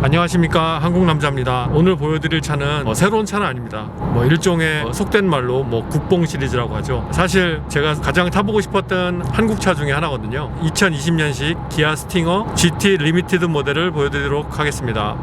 안녕하십니까, 한국남자입니다. 오늘 보여드릴 차는 새로운 차는 아닙니다. 일종의 속된 말로 국뽕 시리즈라고 하죠. 사실 제가 가장 타보고 싶었던 한국차 중에 하나거든요. 2020년식 기아 스팅어 GT 리미티드 모델을 보여드리도록 하겠습니다.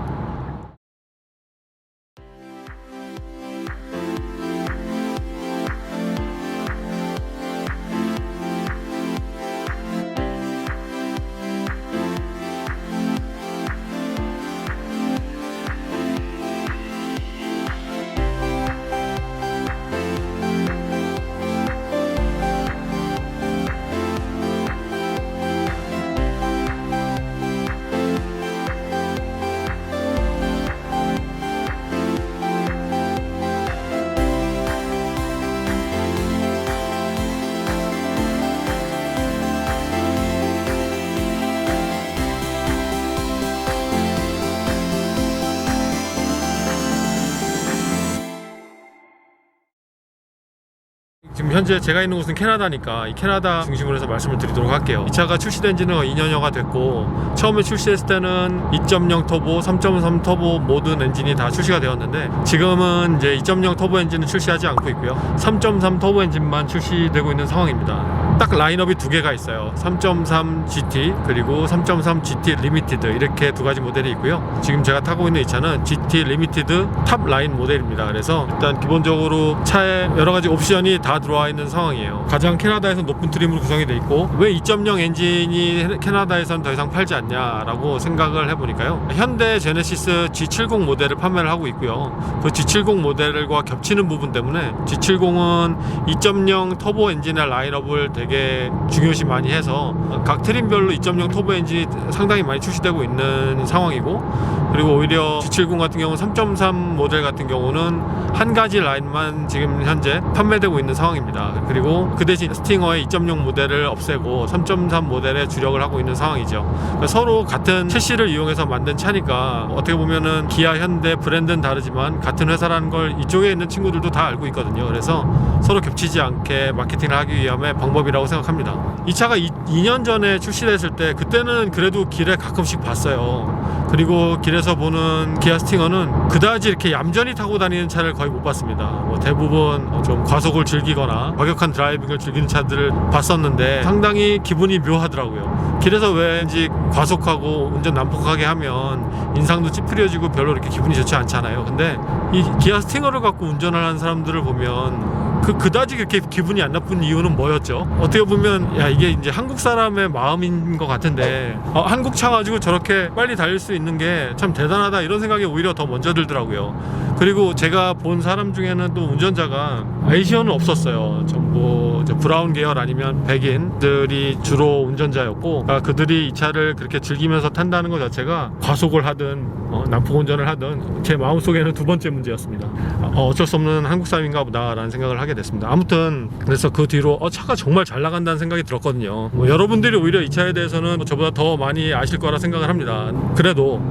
지금 현재 제가 있는 곳은 캐나다니까 이 캐나다 중심으로 해서 말씀을 드리도록 할게요. 이 차가 출시된 지는 2년여가 됐고, 처음에 출시했을 때는 2.0 터보, 3.3 터보 모든 엔진이 다 출시가 되었는데, 지금은 이제 2.0 터보 엔진은 출시하지 않고 있고요, 3.3 터보 엔진만 출시되고 있는 상황입니다. 딱 라인업이 두 개가 있어요. 3.3 GT 그리고 3.3 GT 리미티드, 이렇게 두 가지 모델이 있고요. 지금 제가 타고 있는 이 차는 GT 리미티드 탑 라인 모델입니다. 그래서 일단 기본적으로 차에 여러 가지 옵션이 다 들어와 있는 상황이에요. 가장 캐나다에서 높은 트림으로 구성이 되어 있고, 왜 2.0 엔진이 캐나다에선 더 이상 팔지 않냐라고 생각을 해보니까요, 현대 제네시스 G70 모델을 판매를 하고 있고요. 그 G70 모델과 겹치는 부분 때문에 G70은 2.0 터보 엔진의 라인업을 되게 중요시 많이 해서 각 트림별로 2.0 터보 엔진이 상당히 많이 출시되고 있는 상황이고, 그리고 오히려 G70 같은 경우는 3.3 모델 같은 경우는 한 가지 라인만 지금 현재 판매되고 있는 상황입니다. 그리고 그 대신 스팅어의 2.0 모델을 없애고 3.3 모델에 주력을 하고 있는 상황이죠. 그러니까 서로 같은 채시를 이용해서 만든 차니까 어떻게 보면은 기아, 현대 브랜드는 다르지만 같은 회사라는 걸 이쪽에 있는 친구들도 다 알고 있거든요. 그래서 서로 겹치지 않게 마케팅을 하기 위함의 방법이라고 생각합니다. 이 차가 2년 전에 출시됐을 때, 그때는 그래도 길에 가끔씩 봤어요. 그리고 길에서 보는 기아 스팅어는 그다지 이렇게 얌전히 타고 다니는 차를 거의 못 봤습니다. 대부분 좀 과속을 즐기거나 과격한 드라이빙을 즐기는 차들을 봤었는데 상당히 기분이 묘하더라고요. 길에서 왠지 과속하고 운전 난폭하게 하면 인상도 찌푸려지고 별로 이렇게 기분이 좋지 않잖아요. 근데 이 기아 스팅어를 갖고 운전을 하는 사람들을 보면 그다지 그렇게 기분이 안 나쁜 이유는 뭐였죠? 어떻게 보면 이게 이제 한국 사람의 마음인 것 같은데, 한국 차 가지고 저렇게 빨리 달릴 수 있는 게 참 대단하다, 이런 생각이 오히려 더 먼저 들더라고요. 그리고 제가 본 사람 중에는 또 운전자가 아이시어는 없었어요. 전부 브라운 계열 아니면 백인들이 주로 운전자였고, 그들이 이 차를 그렇게 즐기면서 탄다는 것 자체가 과속을 하든 난폭 운전을 하든 제 마음속에는 두 번째 문제였습니다. 어쩔 수 없는 한국 사람인가 보다라는 생각을 하게 됐습니다. 아무튼 그래서 그 뒤로 차가 정말 잘 나간다는 생각이 들었거든요. 여러분들이 오히려 이 차에 대해서는 저보다 더 많이 아실 거라 생각을 합니다. 그래도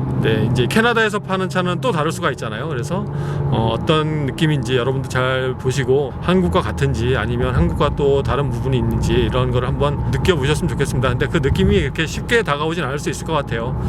이제 캐나다에서 파는 차는 또 다를 수가 있잖아요. 그래서 어떤 느낌인지 여러분도 잘 보시고, 한국과 같은지 아니면 한국과 또 다른 부분이 있는지 이런 걸 한번 느껴보셨으면 좋겠습니다. 근데 그 느낌이 이렇게 쉽게 다가오진 않을 수 있을 것 같아요.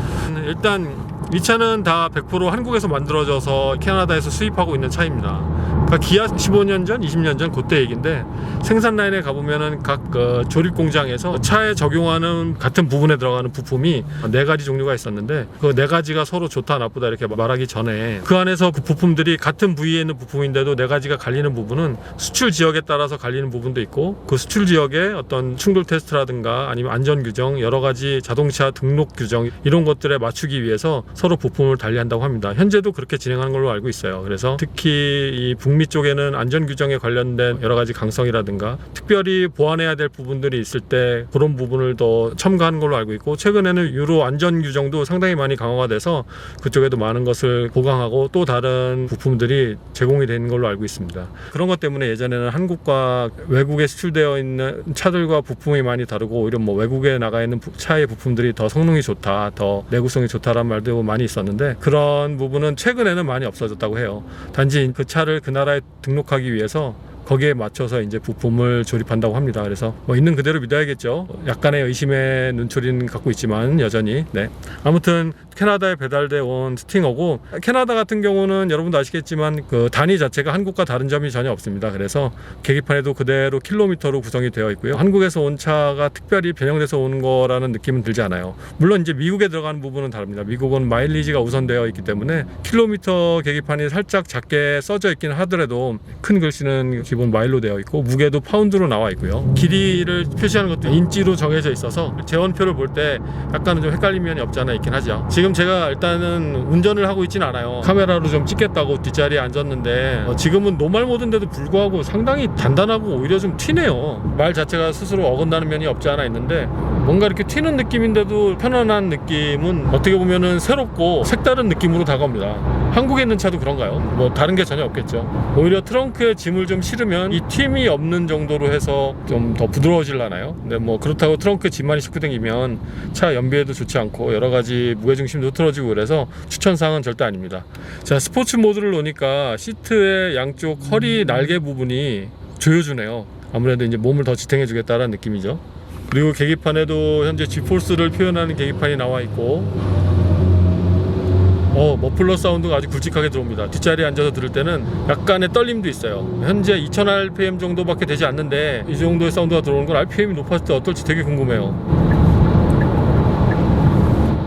일단 이 차는 다 100% 한국에서 만들어져서 캐나다에서 수입하고 있는 차입니다. 그러니까 기아 15년 전, 20년 전 그때 얘기인데, 생산 라인에 가보면은 각 조립 공장에서 차에 적용하는 같은 부분에 들어가는 부품이 4가지 종류가 있었는데, 그 4가지가 서로 좋다 나쁘다 이렇게 말하기 전에 그 안에서 그 부품들이 같은 부위에 있는 부품인데도 4가지가 갈리는 부분은 수출 지역에 따라서 갈리는 부분도 있고, 그 수출 지역의 어떤 충돌 테스트라든가 아니면 안전 규정, 여러 가지 자동차 등록 규정, 이런 것들에 맞추기 위해서 서로 부품을 달리한다고 합니다. 현재도 그렇게 진행하는 걸로 알고 있어요. 그래서 특히 이 북미 쪽에는 안전 규정에 관련된 여러 가지 강성이라든가 특별히 보완해야 될 부분들이 있을 때 그런 부분을 더 첨가하는 걸로 알고 있고, 최근에는 유로 안전 규정도 상당히 많이 강화가 돼서 그쪽에도 많은 것을 보강하고 또 다른 부품들이 제공이 되는 걸로 알고 있습니다. 그런 것 때문에 예전에는 한국과 외국에 수출되어 있는 차들과 부품이 많이 다르고, 오히려 외국에 나가 있는 차의 부품들이 더 성능이 좋다, 더 내구성이 좋다라는 말도 많이 있었는데, 그런 부분은 최근에는 많이 없어졌다고 해요. 단지 그 차를 그 나라에 등록하기 위해서 거기에 맞춰서 이제 부품을 조립한다고 합니다. 그래서 뭐 있는 그대로 믿어야겠죠. 약간의 의심의 눈초리는 갖고 있지만 여전히. 네. 아무튼 캐나다에 배달돼 온 스팅어고, 캐나다 같은 경우는 여러분도 아시겠지만 그 단위 자체가 한국과 다른 점이 전혀 없습니다. 그래서 계기판에도 그대로 킬로미터로 구성이 되어 있고요. 한국에서 온 차가 특별히 변형돼서 오는 거라는 느낌은 들지 않아요. 물론 이제 미국에 들어가는 부분은 다릅니다. 미국은 마일리지가 우선되어 있기 때문에 킬로미터 계기판이 살짝 작게 써져 있긴 하더라도 큰 글씨는 기본 마일로 되어 있고, 무게도 파운드로 나와 있고요. 길이를 표시하는 것도 인치로 정해져 있어서 재원표를 볼 때 약간은 좀 헷갈린 면이 없지 않아 있긴 하죠. 지금 제가 일단은 운전을 하고 있진 않아요. 카메라로 좀 찍겠다고 뒷자리에 앉았는데 지금은 노말 모드인데도 불구하고 상당히 단단하고 오히려 좀 튀네요. 말 자체가 스스로 어긋나는 면이 없지 않아 있는데, 뭔가 이렇게 튀는 느낌인데도 편안한 느낌은 어떻게 보면은 새롭고 색다른 느낌으로 다가옵니다. 한국에 있는 차도 그런가요? 뭐 다른 게 전혀 없겠죠. 오히려 트렁크에 짐을 좀 실으면 이 휨이 없는 정도로 해서 좀 더 부드러워질라나요? 근데 뭐 그렇다고 트렁크에 짐만이 싣고 다니면 차 연비에도 좋지 않고 여러 가지 무게중심도 흐트러지고, 그래서 추천사항은 절대 아닙니다. 자, 스포츠 모드를 놓으니까 시트의 양쪽 허리 날개 부분이 조여주네요. 아무래도 이제 몸을 더 지탱해 주겠다는 느낌이죠. 그리고 계기판에도 현재 Gforce를 표현하는 계기판이 나와 있고, 머플러 사운드가 아주 굵직하게 들어옵니다. 뒷자리에 앉아서 들을 때는 약간의 떨림도 있어요. 현재 2000rpm 정도밖에 되지 않는데 이 정도의 사운드가 들어오는 건 RPM이 높았을 때 어떨지 되게 궁금해요.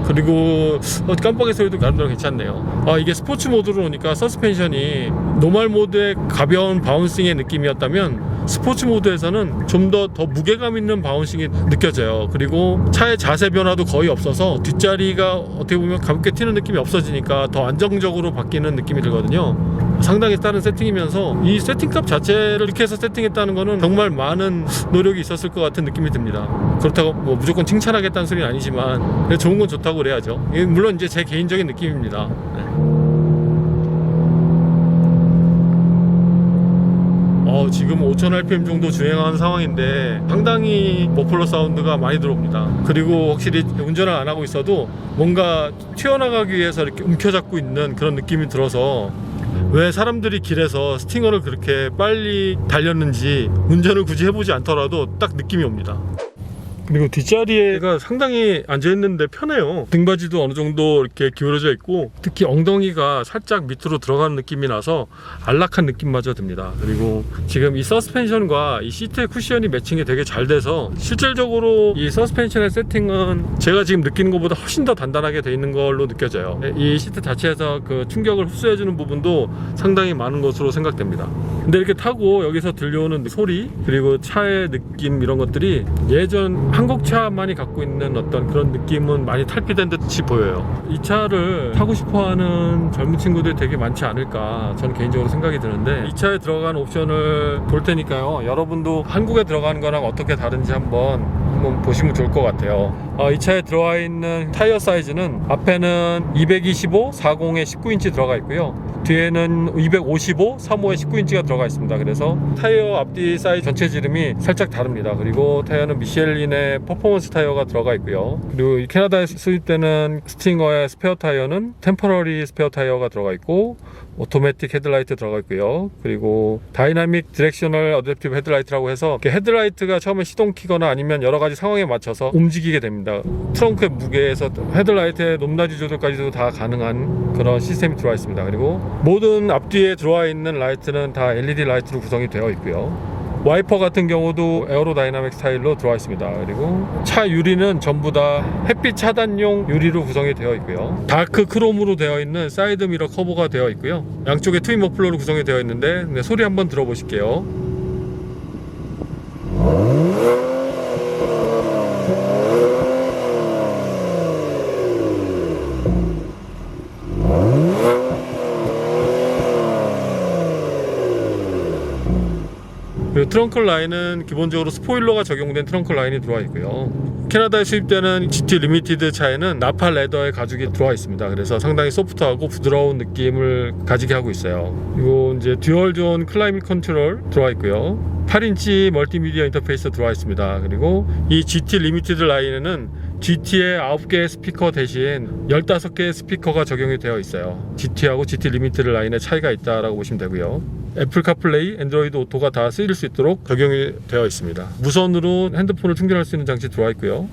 그리고 깜빡이 소리도 나름대로 괜찮네요. 이게 스포츠 모드로 오니까 서스펜션이 노멀 모드의 가벼운 바운싱의 느낌이었다면 스포츠 모드에서는 좀 더 무게감 있는 바운싱이 느껴져요. 그리고 차의 자세 변화도 거의 없어서 뒷자리가 어떻게 보면 가볍게 튀는 느낌이 없어지니까 더 안정적으로 바뀌는 느낌이 들거든요. 상당히 다른 세팅이면서 이 세팅값 자체를 이렇게 해서 세팅했다는 거는 정말 많은 노력이 있었을 것 같은 느낌이 듭니다. 그렇다고 뭐 무조건 칭찬하겠다는 소리는 아니지만 좋은 건 좋다고 그래야죠. 물론 이제 제 개인적인 느낌입니다. 네. 지금 5000rpm 정도 주행하는 상황인데 상당히 머플러 사운드가 많이 들어옵니다. 그리고 확실히 운전을 안 하고 있어도 뭔가 튀어나가기 위해서 이렇게 움켜잡고 있는 그런 느낌이 들어서, 왜 사람들이 길에서 스팅어를 그렇게 빨리 달렸는지 운전을 굳이 해보지 않더라도 딱 느낌이 옵니다. 그리고 뒷자리가 상당히 앉아있는데 편해요. 등받이도 어느 정도 이렇게 기울어져 있고, 특히 엉덩이가 살짝 밑으로 들어가는 느낌이 나서 안락한 느낌마저 듭니다. 그리고 지금 이 서스펜션과 이 시트의 쿠션이 매칭이 되게 잘 돼서 실질적으로 이 서스펜션의 세팅은 제가 지금 느끼는 것보다 훨씬 더 단단하게 돼 있는 걸로 느껴져요. 이 시트 자체에서 그 충격을 흡수해주는 부분도 상당히 많은 것으로 생각됩니다. 근데 이렇게 타고 여기서 들려오는 소리, 그리고 차의 느낌, 이런 것들이 예전 한국차만이 갖고 있는 어떤 그런 느낌은 많이 탈피된 듯이 보여요. 이 차를 타고 싶어하는 젊은 친구들이 되게 많지 않을까 저는 개인적으로 생각이 드는데, 이 차에 들어간 옵션을 볼 테니까요, 여러분도 한국에 들어가는 거랑 어떻게 다른지 한번 보시면 좋을 것 같아요. 이 차에 들어와 있는 타이어 사이즈는 앞에는 225, 40에 19인치 들어가 있고요. 뒤에는 255, 35에 19인치가 들어가 있습니다. 그래서 타이어 앞뒤 사이즈 전체 지름이 살짝 다릅니다. 그리고 타이어는 미쉐린의 퍼포먼스 타이어가 들어가 있고요. 그리고 캐나다에 수입되는 스팅어의 스페어 타이어는 템퍼러리 스페어 타이어가 들어가 있고, 오토매틱 헤드라이트 들어가 있고요. 그리고 다이나믹 디렉셔널 어댑티브 헤드라이트라고 해서 헤드라이트가 처음에 시동 키거나 아니면 여러 가지 상황에 맞춰서 움직이게 됩니다. 트렁크의 무게에서 헤드라이트의 높낮이 조절까지도 다 가능한 그런 시스템이 들어와 있습니다. 그리고 모든 앞뒤에 들어와 있는 라이트는 다 LED 라이트로 구성이 되어 있고요. 와이퍼 같은 경우도 에어로다이나믹 스타일로 들어와 있습니다. 그리고 차 유리는 전부 다 햇빛 차단용 유리로 구성이 되어 있고요. 다크 크롬으로 되어 있는 사이드 미러 커버가 되어 있고요. 양쪽에 트윈 머플러로 구성이 되어 있는데 소리 한번 들어보실게요. 그리고 트렁크 라인은 기본적으로 스포일러가 적용된 트렁크 라인이 들어와 있고요. 캐나다에 수입되는 GT 리미티드 차에는 나팔 레더의 가죽이 들어와 있습니다. 그래서 상당히 소프트하고 부드러운 느낌을 가지게 하고 있어요. 그리고 이제 듀얼 존 클라이밋 컨트롤 들어와 있고요. 8인치 멀티미디어 인터페이스 들어와 있습니다. 그리고 이 GT 리미티드 라인에는 GT의 9개의 스피커 대신 15개의 스피커가 적용이 되어 있어요. GT하고 GT 리미티드 라인의 차이가 있다라고 보시면 되고요. 애플 카플레이, 애ን드로이드 오토가 다 쓰일 수 있도록 적용이 되어 있습니다. 무선으로 핸드폰을 충전할 수 있는 장치 들어와 있고요.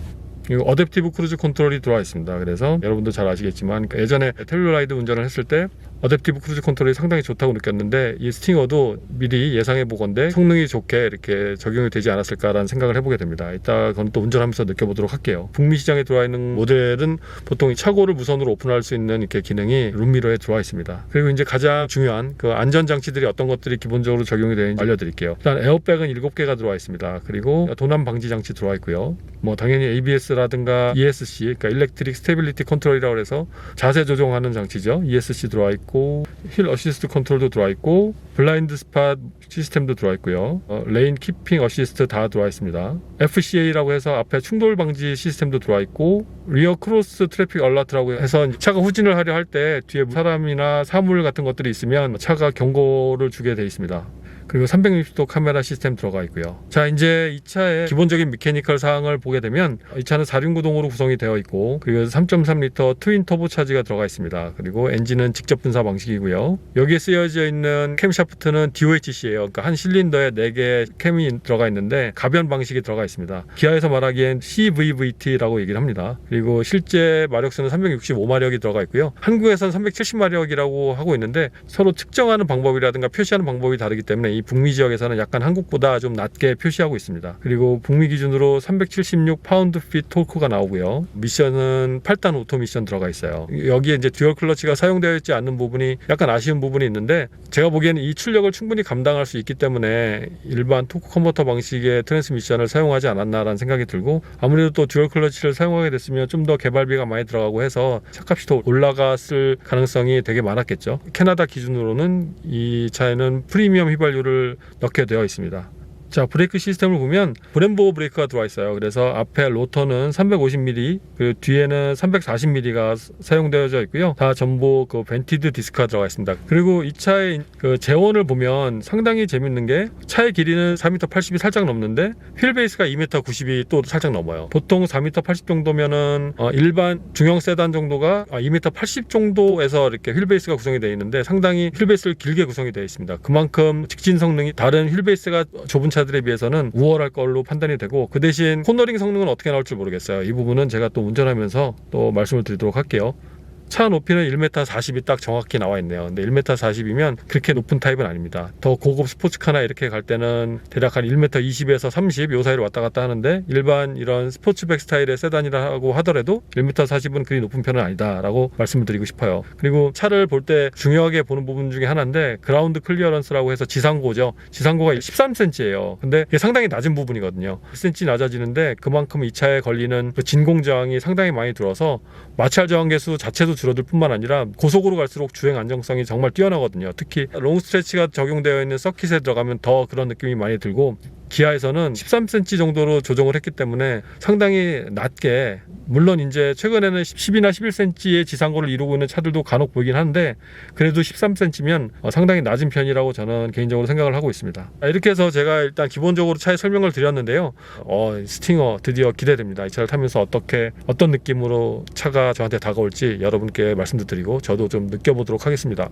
그리고 어댑티브 크루즈 컨트롤이 들어와 있습니다. 그래서 여러분도 잘 아시겠지만 예전에 텔루라이드 운전을 했을 때 어댑티브 크루즈 컨트롤이 상당히 좋다고 느꼈는데 이 스팅어도 미리 예상해 보건대 성능이 좋게 이렇게 적용이 되지 않았을까라는 생각을 해보게 됩니다. 이따 그건 또 운전하면서 느껴보도록 할게요. 북미 시장에 들어와 있는 모델은 보통 차고를 무선으로 오픈할 수 있는 이렇게 기능이 룸미러에 들어와 있습니다. 그리고 이제 가장 중요한 그 안전 장치들이 어떤 것들이 기본적으로 적용이 되는지 알려드릴게요. 일단 에어백은 7개가 들어와 있습니다. 그리고 도난 방지 장치 들어와 있고요. 뭐 당연히 ABS라든가 ESC, 그러니까 일렉트릭 스테빌리티 컨트롤이라고 해서 자세 조정하는 장치죠. ESC 들어와 있고 힐 어시스트 컨트롤도 들어와 있고 블라인드 스팟 시스템도 들어와 있고요. 레인 키핑 어시스트 다 들어와 있습니다. FCA라고 해서 앞에 충돌 방지 시스템도 들어와 있고 리어 크로스 트래픽 얼라트라고 해서 차가 후진을 하려 할 때 뒤에 사람이나 사물 같은 것들이 있으면 차가 경고를 주게 되어 있습니다. 그리고 360도 카메라 시스템 들어가 있고요. 자, 이제 이 차의 기본적인 메케니컬 사항을 보게 되면 이 차는 4륜구동으로 구성이 되어 있고 그리고 3.3L 트윈 터보 차지가 들어가 있습니다. 그리고 엔진은 직접 분사 방식이고요. 여기에 쓰여져 있는 캠샤프트는 DOHC예요. 그러니까 한 실린더에 4개의 캠이 들어가 있는데 가변 방식이 들어가 있습니다. 기아에서 말하기엔 CVVT라고 얘기를 합니다. 그리고 실제 마력수는 365마력이 들어가 있고요. 한국에서는 370마력이라고 하고 있는데 서로 측정하는 방법이라든가 표시하는 방법이 다르기 때문에 이 북미 지역에서는 약간 한국보다 좀 낮게 표시하고 있습니다. 그리고 북미 기준으로 376 파운드 핏 토크가 나오고요. 미션은 8단 오토 미션 들어가 있어요. 여기에 이제 듀얼 클러치가 사용되어 있지 않는 부분이 약간 아쉬운 부분이 있는데 제가 보기에는 이 출력을 충분히 감당할 수 있기 때문에 일반 토크 컨버터 방식의 트랜스미션을 사용하지 않았나라는 생각이 들고 아무래도 또 듀얼 클러치를 사용하게 됐으면 좀 더 개발비가 많이 들어가고 해서 차값이 더 올라갔을 가능성이 되게 많았겠죠. 캐나다 기준으로는 이 차에는 프리미엄 휘발유를 넣게 되어 있습니다. 자, 브레이크 시스템을 보면 브렘보 브레이크가 들어와 있어요. 그래서 앞에 로터는 350mm, 그 뒤에는 340mm가 사용되어져 있고요. 다 전부 그 벤티드 디스크가 들어가 있습니다. 그리고 이 차의 그 재원을 보면 상당히 재밌는 게 차의 길이는 4m 80이 살짝 넘는데 휠 베이스가 2m 90이 또 살짝 넘어요. 보통 4m 80 정도면은 일반 중형 세단 정도가 2m 80 정도에서 이렇게 휠 베이스가 구성이 되어 있는데 상당히 휠 베이스를 길게 구성이 되어 있습니다. 그만큼 직진 성능이 다른 휠 베이스가 좁은 차들에 비해서는 우월할 걸로 판단이 되고 그 대신 코너링 성능은 어떻게 나올지 모르겠어요. 이 부분은 제가 또 운전하면서 또 말씀을 드리도록 할게요. 차 높이는 1m40이 딱 정확히 나와 있네요. 근데 1m40이면 그렇게 높은 타입은 아닙니다. 더 고급 스포츠카나 이렇게 갈 때는 대략 한 1m20에서 30 요 사이로 왔다 갔다 하는데 일반 이런 스포츠백 스타일의 세단이라고 하더라도 1m40은 그리 높은 편은 아니다 라고 말씀을 드리고 싶어요. 그리고 차를 볼 때 중요하게 보는 부분 중에 하나인데 그라운드 클리어런스라고 해서 지상고죠. 지상고가 13cm예요. 근데 이게 상당히 낮은 부분이거든요. 1cm 낮아지는데 그만큼 이 차에 걸리는 그 진공 저항이 상당히 많이 들어서 마찰 저항 계수 자체도 줄어들 뿐만 아니라 고속으로 갈수록 주행 안정성이 정말 뛰어나거든요. 특히 롱 스트레치가 적용되어 있는 서킷에 들어가면 더 그런 느낌이 많이 들고 기아에서는 13cm 정도로 조정을 했기 때문에 상당히 낮게 물론 이제 최근에는 10이나 11cm의 지상고를 이루고 있는 차들도 간혹 보이긴 한데 그래도 13cm면 상당히 낮은 편이라고 저는 개인적으로 생각을 하고 있습니다. 이렇게 해서 제가 일단 기본적으로 차의 설명을 드렸는데요. 스팅어 드디어 기대됩니다. 이 차를 타면서 어떤 느낌으로 차가 저한테 다가올지 여러분께 말씀도 드리고 저도 좀 느껴보도록 하겠습니다.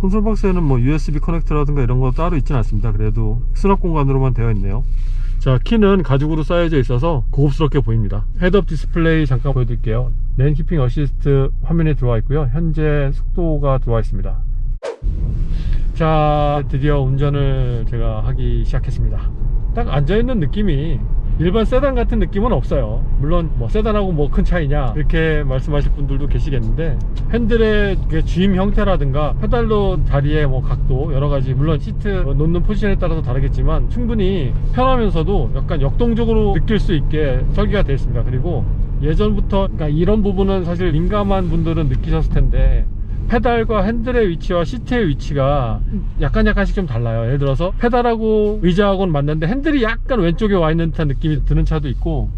콘솔 박스에는 뭐 USB 커넥터라든가 이런 거 따로 있진 않습니다. 그래도 수납 공간으로만 되어 있네요. 자, 키는 가죽으로 쌓여져 있어서 고급스럽게 보입니다. 헤드업 디스플레이 잠깐 보여드릴게요. 레인 키핑 어시스트 화면에 들어와 있고요. 현재 속도가 들어와 있습니다. 자, 드디어 운전을 제가 하기 시작했습니다. 딱 앉아있는 느낌이 일반 세단 같은 느낌은 없어요. 물론 뭐 세단하고 뭐 큰 차이냐 이렇게 말씀하실 분들도 계시겠는데 핸들의 쥐임 형태라든가 페달로 다리의 뭐 각도 여러가지 물론 시트 놓는 포지션에 따라서 다르겠지만 충분히 편하면서도 약간 역동적으로 느낄 수 있게 설계가 되어 있습니다. 그리고 예전부터 그러니까 이런 부분은 사실 민감한 분들은 느끼셨을 텐데 페달과 핸들의 위치와 시트의 위치가 약간씩 좀 달라요. 예를 들어서 페달하고 의자하고는 맞는데 핸들이 약간 왼쪽에 와 있는 듯한 느낌이 드는 차도 있고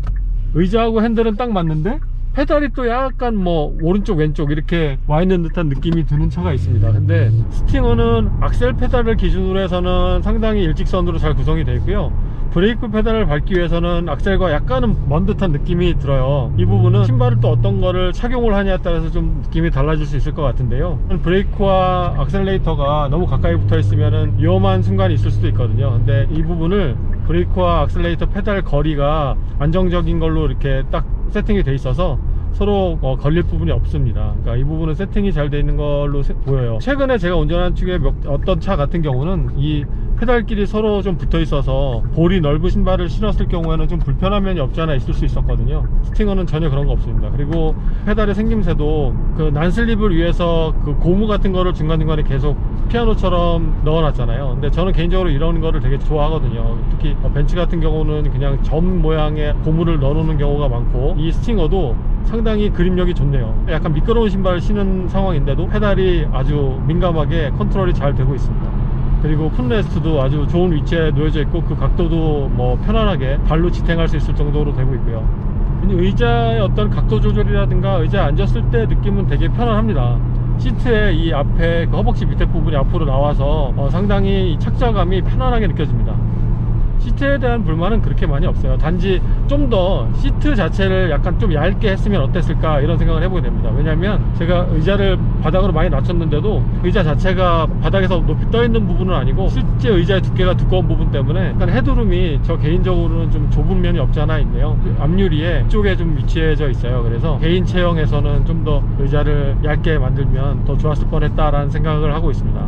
의자하고 핸들은 딱 맞는데 페달이 또 약간 뭐 오른쪽 왼쪽 이렇게 와 있는 듯한 느낌이 드는 차가 있습니다. 근데 스팅어는 악셀 페달을 기준으로 해서는 상당히 일직선으로 잘 구성이 되어 있고요. 브레이크 페달을 밟기 위해서는 악셀과 약간은 먼 듯한 느낌이 들어요. 이 부분은 신발을 또 어떤 거를 착용을 하냐에 따라서 좀 느낌이 달라질 수 있을 것 같은데요, 브레이크와 악셀레이터가 너무 가까이 붙어 있으면 위험한 순간이 있을 수도 있거든요. 근데 이 부분을 브레이크와 악셀레이터 페달 거리가 안정적인 걸로 이렇게 딱 세팅이 돼 있어서 서로 걸릴 부분이 없습니다. 그러니까 이 부분은 세팅이 잘 돼 있는 걸로 보여요. 최근에 제가 운전한 중에 어떤 차 같은 경우는 이 페달끼리 서로 좀 붙어 있어서 볼이 넓은 신발을 신었을 경우에는 좀 불편한 면이 없지 않아 있을 수 있었거든요. 스팅어는 전혀 그런 거 없습니다. 그리고 페달의 생김새도 그 난슬립을 위해서 그 고무 같은 거를 중간중간에 계속 피아노처럼 넣어놨잖아요. 근데 저는 개인적으로 이런 거를 되게 좋아하거든요. 특히 벤츠 같은 경우는 그냥 점 모양의 고무를 넣어놓는 경우가 많고, 이 스팅어도 상당히 그립력이 좋네요. 약간 미끄러운 신발을 신은 상황인데도 페달이 아주 민감하게 컨트롤이 잘 되고 있습니다. 그리고 풋레스트도 아주 좋은 위치에 놓여져 있고, 그 각도도 뭐 편안하게 발로 지탱할 수 있을 정도로 되고 있고요. 의자의 어떤 각도 조절이라든가 의자에 앉았을 때 느낌은 되게 편안합니다. 시트의 이 앞에 그 허벅지 밑에 부분이 앞으로 나와서 상당히 착자감이 편안하게 느껴집니다. 시트에 대한 불만은 그렇게 많이 없어요. 단지 좀 더 시트 자체를 약간 좀 얇게 했으면 어땠을까 이런 생각을 해보게 됩니다. 왜냐면 제가 의자를 바닥으로 많이 낮췄는데도 의자 자체가 바닥에서 높이 떠 있는 부분은 아니고 실제 의자의 두께가 두꺼운 부분 때문에 약간 헤드룸이 저 개인적으로는 좀 좁은 면이 없지 않아 있네요. 앞유리에 쪽에 좀 위치해져 있어요. 그래서 개인 체형에서는 좀 더 의자를 얇게 만들면 더 좋았을 뻔했다라는 생각을 하고 있습니다.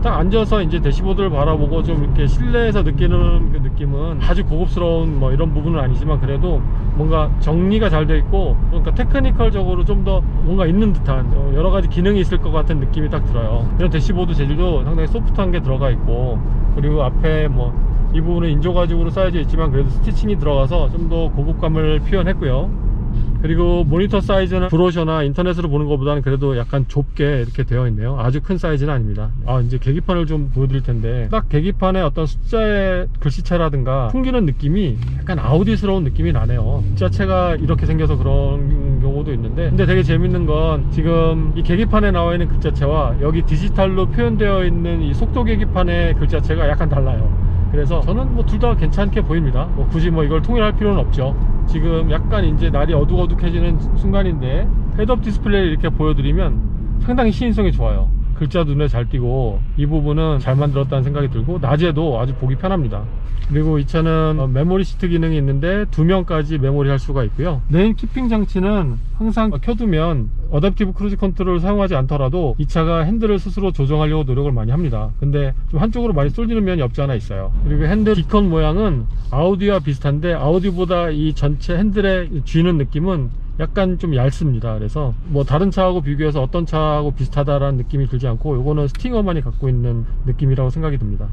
딱 앉아서 이제 대시보드를 바라보고 좀 이렇게 실내에서 느끼는 그 느낌은 아주 고급스러운 뭐 이런 부분은 아니지만, 그래도 뭔가 정리가 잘 되어 있고, 그러니까 테크니컬적으로 좀 더 뭔가 있는 듯한 여러 가지 기능이 있을 것 같은 느낌이 딱 들어요. 이런 대시보드 재질도 상당히 소프트한 게 들어가 있고, 그리고 앞에 뭐 이 부분은 인조 가죽으로 쌓여져 있지만 그래도 스티칭이 들어가서 좀 더 고급감을 표현했고요. 그리고 모니터 사이즈는 브로셔나 인터넷으로 보는 것보다는 그래도 약간 좁게 이렇게 되어 있네요. 아주 큰 사이즈는 아닙니다. 이제 계기판을 좀 보여드릴 텐데, 딱 계기판에 어떤 숫자의 글씨체라든가 풍기는 느낌이 약간 아우디스러운 느낌이 나네요. 글자체가 이렇게 생겨서 그런 경우도 있는데, 근데 되게 재밌는 건 지금 이 계기판에 나와 있는 글자체와 여기 디지털로 표현되어 있는 이 속도 계기판의 글자체가 약간 달라요. 그래서 저는 뭐 둘 다 괜찮게 보입니다. 굳이 뭐 이걸 통일할 필요는 없죠. 지금 약간 이제 날이 어둑어둑해지는 순간인데 헤드업 디스플레이를 이렇게 보여드리면 상당히 시인성이 좋아요. 글자 눈에 잘 띄고 이 부분은 잘 만들었다는 생각이 들고, 낮에도 아주 보기 편합니다. 그리고 이 차는 메모리 시트 기능이 있는데 2명까지 메모리 할 수가 있고요. 레인 키핑 장치는 항상 켜두면 어댑티브 크루즈 컨트롤을 사용하지 않더라도 이 차가 핸들을 스스로 조정하려고 노력을 많이 합니다. 근데 좀 한쪽으로 많이 쏠리는 면이 없지 않아 있어요. 그리고 핸들 D컷 모양은 아우디와 비슷한데, 아우디보다 이 전체 핸들에 쥐는 느낌은 약간 좀 얇습니다. 그래서 뭐 다른 차하고 비교해서 어떤 차하고 비슷하다라는 느낌이 들지 않고, 요거는 스팅어만이 갖고 있는 느낌이라고 생각이 듭니다.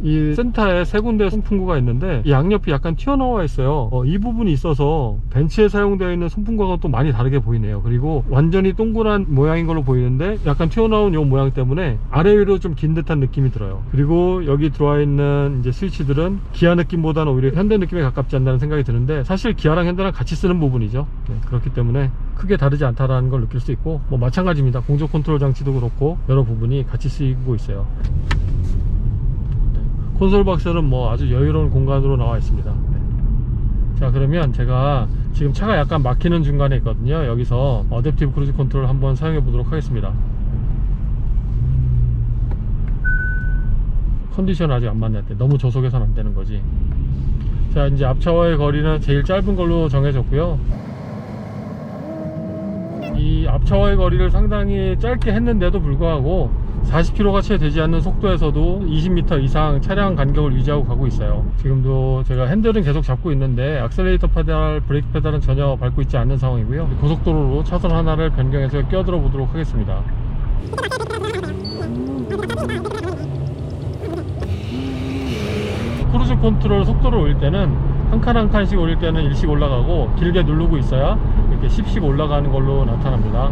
이 센터에 세 군데 송풍구가 있는데 이 양옆이 약간 튀어나와 있어요. 이 부분이 있어서 벤츠에 사용되어 있는 송풍구가 또 많이 다르게 보이네요. 그리고 완전히 동그란 모양인 걸로 보이는데 약간 튀어나온 이 모양 때문에 아래 위로 좀 긴 듯한 느낌이 들어요. 그리고 여기 들어와 있는 이제 스위치들은 기아 느낌보다는 오히려 현대 느낌에 가깝지 않나는 생각이 드는데, 사실 기아랑 현대랑 같이 쓰는 부분이죠. 그렇기 때문에 크게 다르지 않다라는 걸 느낄 수 있고, 뭐 마찬가지입니다. 공조 컨트롤 장치도 그렇고 여러 부분이 같이 쓰이고 있어요. 콘솔 박스는 뭐 아주 여유로운 공간으로 나와 있습니다. 자, 그러면 제가 지금 차가 약간 막히는 중간에 있거든요. 여기서 어댑티브 크루즈 컨트롤 한번 사용해 보도록 하겠습니다. 컨디션 아직 안 맞는데 너무 저속해서는 안 되는 거지. 자, 이제 앞차와의 거리는 제일 짧은 걸로 정해졌고요. 이 앞차와의 거리를 상당히 짧게 했는데도 불구하고 40km가 채 되지 않는 속도에서도 20m 이상 차량 간격을 유지하고 가고 있어요. 지금도 제가 핸들은 계속 잡고 있는데 악셀레이터 페달, 브레이크 페달은 전혀 밟고 있지 않는 상황이고요. 고속도로로 차선 하나를 변경해서 끼어들어 보도록 하겠습니다. 크루즈 컨트롤 속도를 올릴 때는 한 칸 한 칸씩 올릴 때는 일씩 올라가고, 길게 누르고 있어야 이렇게 10씩 올라가는 걸로 나타납니다.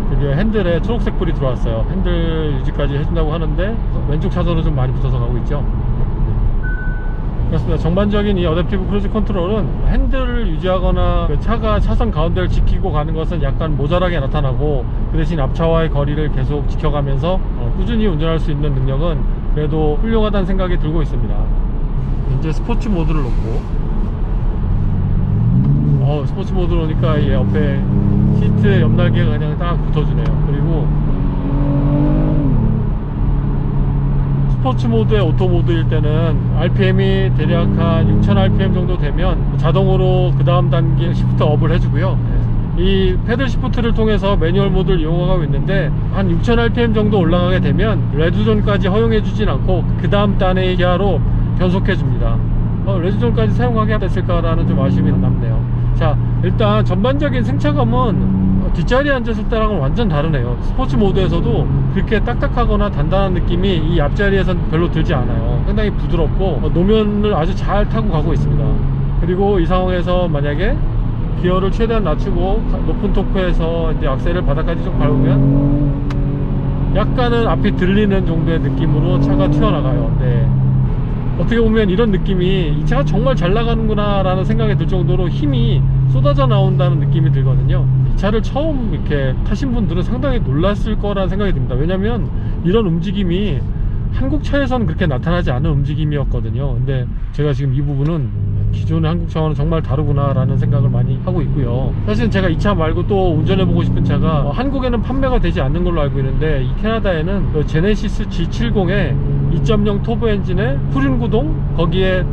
드디어 핸들에 초록색 불이 들어왔어요. 핸들 유지까지 해준다고 하는데 왼쪽 차선으로 좀 많이 붙어서 가고 있죠. 그렇습니다. 전반적인 이 어댑티브 크루즈 컨트롤은 핸들을 유지하거나 그 차가 차선 가운데를 지키고 가는 것은 약간 모자라게 나타나고, 그 대신 앞차와의 거리를 계속 지켜가면서 꾸준히 운전할 수 있는 능력은 그래도 훌륭하다는 생각이 들고 있습니다. 이제 스포츠 모드를 놓고, 스포츠 모드로 오니까 이 옆에 시트 옆날개가 그냥 딱 붙어주네요. 그리고 스포츠 모드의 오토 모드일 때는 RPM이 대략 한 6000 RPM 정도 되면 자동으로 그 다음 단계 시프트 업을 해주고요. 이 패들 시프트를 통해서 매뉴얼 모드를 이용하고 있는데, 한 6000 RPM 정도 올라가게 되면 레드존까지 허용해 주진 않고 그 다음 단의 기아로 변속해 줍니다. 레드존까지 사용하게 됐을까라는 좀 아쉬움이 남네요. 자, 일단 전반적인 승차감은 뒷자리에 앉았을 때랑은 완전 다르네요. 스포츠 모드에서도 그렇게 딱딱하거나 단단한 느낌이 이 앞자리에선 별로 들지 않아요. 상당히 부드럽고 노면을 아주 잘 타고 가고 있습니다. 그리고 이 상황에서 만약에 기어를 최대한 낮추고 높은 토크에서 이제 악셀을 바닥까지 좀 밟으면 약간은 앞이 들리는 정도의 느낌으로 차가 튀어나가요. 네. 어떻게 보면 이런 느낌이 이 차가 정말 잘 나가는구나 라는 생각이 들 정도로 힘이 쏟아져 나온다는 느낌이 들거든요. 이 차를 처음 이렇게 타신 분들은 상당히 놀랐을 거라는 생각이 듭니다. 왜냐면 이런 움직임이 한국 차에서는 그렇게 나타나지 않은 움직임이었거든요. 근데 제가 지금 이 부분은 기존의 한국 차와는 정말 다르구나 라는 생각을 많이 하고 있고요. 사실은 제가 이 차 말고 또 운전해보고 싶은 차가 한국에는 판매가 되지 않는 걸로 알고 있는데, 이 캐나다에는 제네시스 G70의 2.0 터보 엔진에 후륜 구동, 거기에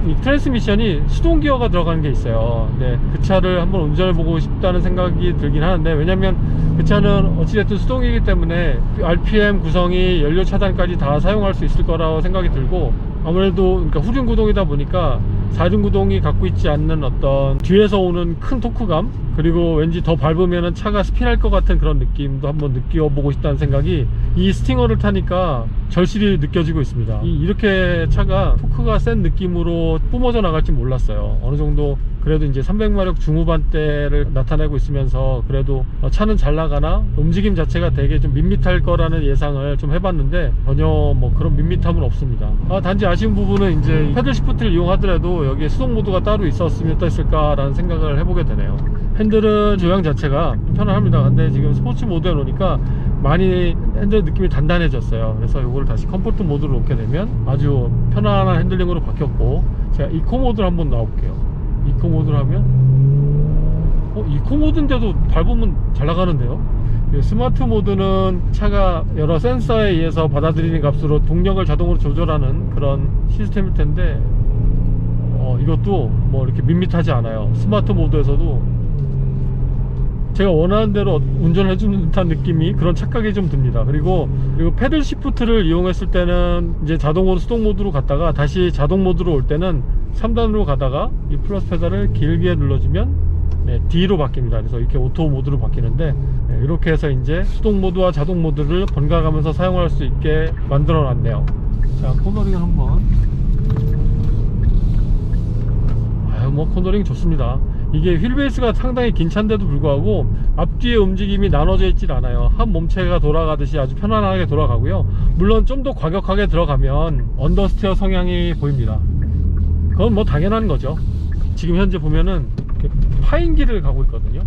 이 트랜스미션이 수동 기어가 들어가는 게 있어요. 근데 그 차를 한번 운전해보고 싶다는 생각이 들긴 하는데, 왜냐면 그 차는 어찌됐든 수동이기 때문에 RPM 구성이 연료 차단까지 다 사용할 수 있을 거라고 생각이 들고, 아무래도 그러니까 후륜 구동이다 보니까 사륜 구동이 갖고 있지 않는 어떤 뒤에서 오는 큰 토크감, 그리고 왠지 더 밟으면 차가 스피할 것 같은 그런 느낌도 한번 느껴보고 싶다는 생각이 이 스팅어를 타니까 절실히 느껴지고 있습니다. 이렇게 차가 토크가 센 느낌으로 뿜어져 나갈지 몰랐어요. 어느 정도 그래도 이제 300마력 중후반대를 나타내고 있으면서 그래도 차는 잘 나가나 움직임 자체가 되게 좀 밋밋할 거라는 예상을 좀 해봤는데, 전혀 뭐 그런 밋밋함은 없습니다. 단지 아쉬운 부분은 이제 패들 시프트를 이용하더라도 여기에 수동 모드가 따로 있었으면 어땠을까라는 생각을 해보게 되네요. 핸들은 조향 자체가 편안합니다. 근데 지금 스포츠 모드에 놓으니까 많이 핸들 느낌이 단단해졌어요. 그래서 이걸 다시 컴포트 모드로 놓게 되면 아주 편안한 핸들링으로 바뀌었고, 제가 이코 모드를 한번 놔볼게요. 이코 모드를 하면 이코 모드인데도 밟으면 잘 나가는데요. 스마트 모드는 차가 여러 센서에 의해서 받아들이는 값으로 동력을 자동으로 조절하는 그런 시스템일 텐데, 이것도 뭐 이렇게 밋밋하지 않아요. 스마트 모드에서도 제가 원하는 대로 운전을 해주는 듯한 느낌이, 그런 착각이 좀 듭니다. 그리고 패들 시프트를 이용했을 때는 이제 자동으로 수동 모드로 갔다가 다시 자동 모드로 올 때는 3단으로 가다가 이 플러스 페달을 길게 눌러주면 D로 바뀝니다. 그래서 이렇게 오토 모드로 바뀌는데, 이렇게 해서 이제 수동 모드와 자동 모드를 번갈아가면서 사용할 수 있게 만들어 놨네요. 자, 코너링을 한번. 뭐 코너링 좋습니다. 이게 휠베이스가 상당히 긴 차인데도 불구하고 앞뒤의 움직임이 나눠져 있질 않아요. 한 몸체가 돌아가듯이 아주 편안하게 돌아가고요. 물론 좀 더 과격하게 들어가면 언더스티어 성향이 보입니다. 그건 뭐 당연한 거죠. 지금 현재 보면은 파인길을 가고 있거든요.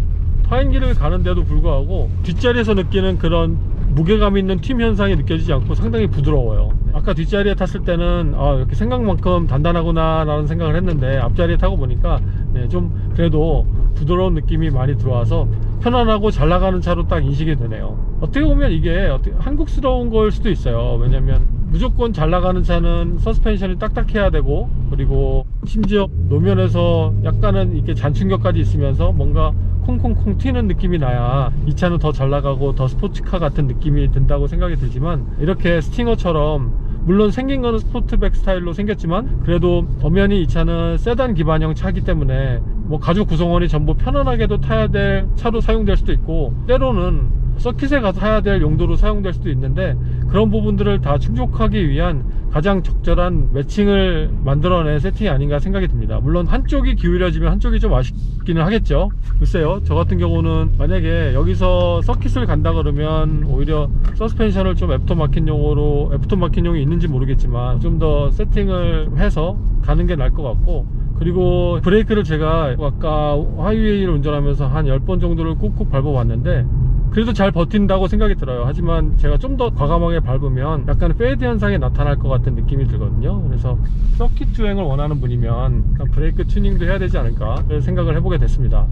파인길을 가는데도 불구하고 뒷자리에서 느끼는 그런 무게감 있는 튠 현상이 느껴지지 않고 상당히 부드러워요. 아까 뒷자리에 탔을 때는 이렇게 생각만큼 단단하구나 라는 생각을 했는데, 앞자리에 타고 보니까 좀 그래도 부드러운 느낌이 많이 들어와서 편안하고 잘 나가는 차로 딱 인식이 되네요. 어떻게 보면 이게 한국스러운 걸 수도 있어요. 왜냐면 무조건 잘 나가는 차는 서스펜션이 딱딱해야 되고, 그리고 심지어 노면에서 약간은 이렇게 잔충격까지 있으면서 뭔가 콩콩콩 튀는 느낌이 나야 이 차는 더 잘 나가고 더 스포츠카 같은 느낌이 든다고 생각이 들지만, 이렇게 스팅어처럼 물론 생긴 거는 스포트백 스타일로 생겼지만 그래도 엄연히 이 차는 세단 기반형 차기 때문에 뭐 가죽 구성원이 전부 편안하게도 타야 될 차로 사용될 수도 있고, 때로는 서킷에 가서 타야 될 용도로 사용될 수도 있는데, 그런 부분들을 다 충족하기 위한 가장 적절한 매칭을 만들어낸 세팅이 아닌가 생각이 듭니다. 물론 한쪽이 기울여지면 한쪽이 좀 아쉽기는 하겠죠. 글쎄요, 저 같은 경우는 만약에 여기서 서킷을 간다 그러면 오히려 서스펜션을 좀 애프터마켓용이 있는지 모르겠지만 좀 더 세팅을 해서 가는 게 나을 것 같고, 그리고 브레이크를 제가 아까 하이웨이를 운전하면서 한 10번 정도를 꾹꾹 밟아봤는데 그래도 잘 버틴다고 생각이 들어요. 하지만 제가 좀 더 과감하게 밟으면 약간 페이드 현상이 나타날 것 같은 느낌이 들거든요. 그래서 서킷 주행을 원하는 분이면 브레이크 튜닝도 해야 되지 않을까 생각을 해보게 됐습니다.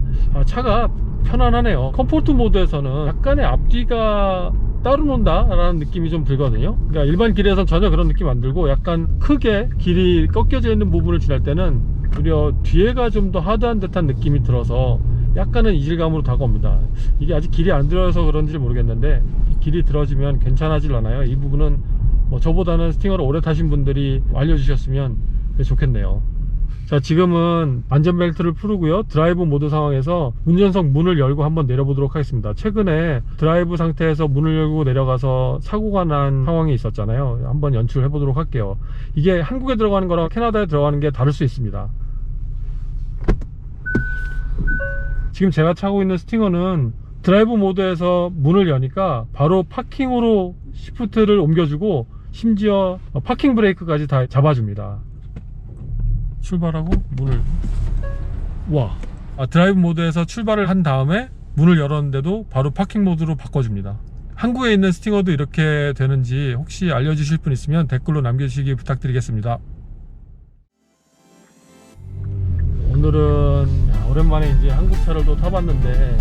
차가 편안하네요. 컴포트 모드에서는 약간의 앞뒤가 따로 논다 라는 느낌이 좀 들거든요. 그러니까 일반 길에서는 전혀 그런 느낌 안 들고, 약간 크게 길이 꺾여져 있는 부분을 지날 때는 오히려 뒤에가 좀 더 하드한 듯한 느낌이 들어서 약간은 이질감으로 다가옵니다. 이게 아직 길이 안 들어서 그런지 모르겠는데, 길이 들어지면 괜찮아지려나요? 이 부분은 저보다는 스팅어를 오래 타신 분들이 알려주셨으면 좋겠네요. 자, 지금은 안전벨트를 풀고요, 드라이브 모드 상황에서 운전석 문을 열고 한번 내려보도록 하겠습니다. 최근에 드라이브 상태에서 문을 열고 내려가서 사고가 난 상황이 있었잖아요. 한번 연출해 보도록 할게요. 이게 한국에 들어가는 거랑 캐나다에 들어가는 게 다를 수 있습니다. 지금 제가 타고 있는 스팅어는 드라이브 모드에서 문을 여니까 바로 파킹으로 시프트를 옮겨주고, 심지어 파킹 브레이크까지 다 잡아줍니다. 출발하고 문을 드라이브 모드에서 출발을 한 다음에 문을 열었는데도 바로 파킹 모드로 바꿔줍니다. 한국에 있는 스팅어도 이렇게 되는지 혹시 알려주실 분 있으면 댓글로 남겨주시기 부탁드리겠습니다. 오늘은 오랜만에 이제 한국 차를 또 타봤는데,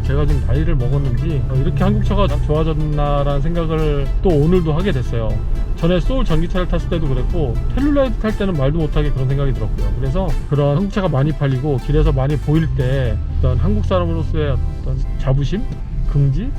제가 좀 나이를 먹었는지 이렇게 한국 차가 좋아졌나라는 생각을 또 오늘도 하게 됐어요. 전에 소울 전기차를 탔을 때도 그랬고, 텔룰라이드 탈 때는 말도 못하게 그런 생각이 들었고요. 그래서 그런 한국차가 많이 팔리고 길에서 많이 보일 때 어떤 한국 사람으로서의 어떤 자부심, 긍지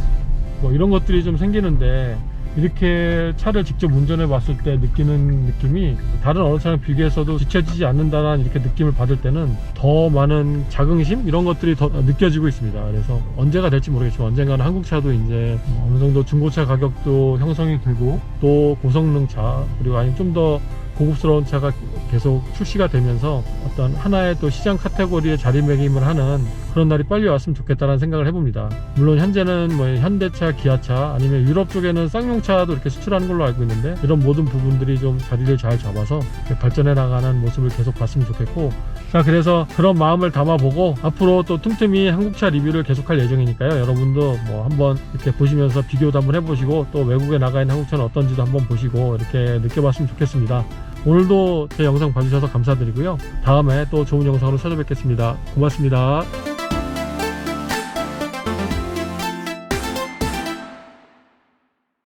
이런 것들이 좀 생기는데, 이렇게 차를 직접 운전해 봤을 때 느끼는 느낌이 다른 어느 차랑 비교해서도 지쳐지지 않는다는 이렇게 느낌을 받을 때는 더 많은 자긍심 이런 것들이 더 느껴지고 있습니다. 그래서 언제가 될지 모르겠지만 언젠가는 한국차도 이제 어느 정도 중고차 가격도 형성이 되고, 또 고성능 차, 그리고 아니면 좀 더 고급스러운 차가 계속 출시가 되면서 어떤 하나의 또 시장 카테고리에 자리매김을 하는 그런 날이 빨리 왔으면 좋겠다는 생각을 해봅니다. 물론 현재는 현대차, 기아차, 아니면 유럽 쪽에는 쌍용차도 이렇게 수출하는 걸로 알고 있는데, 이런 모든 부분들이 좀 자리를 잘 잡아서 발전해 나가는 모습을 계속 봤으면 좋겠고, 자, 그래서 그런 마음을 담아보고 앞으로 또 틈틈이 한국차 리뷰를 계속할 예정이니까요. 여러분도 한번 이렇게 보시면서 비교도 한번 해보시고, 또 외국에 나가 있는 한국차는 어떤지도 한번 보시고 이렇게 느껴봤으면 좋겠습니다. 오늘도 제 영상 봐주셔서 감사드리고요. 다음에 또 좋은 영상으로 찾아뵙겠습니다. 고맙습니다.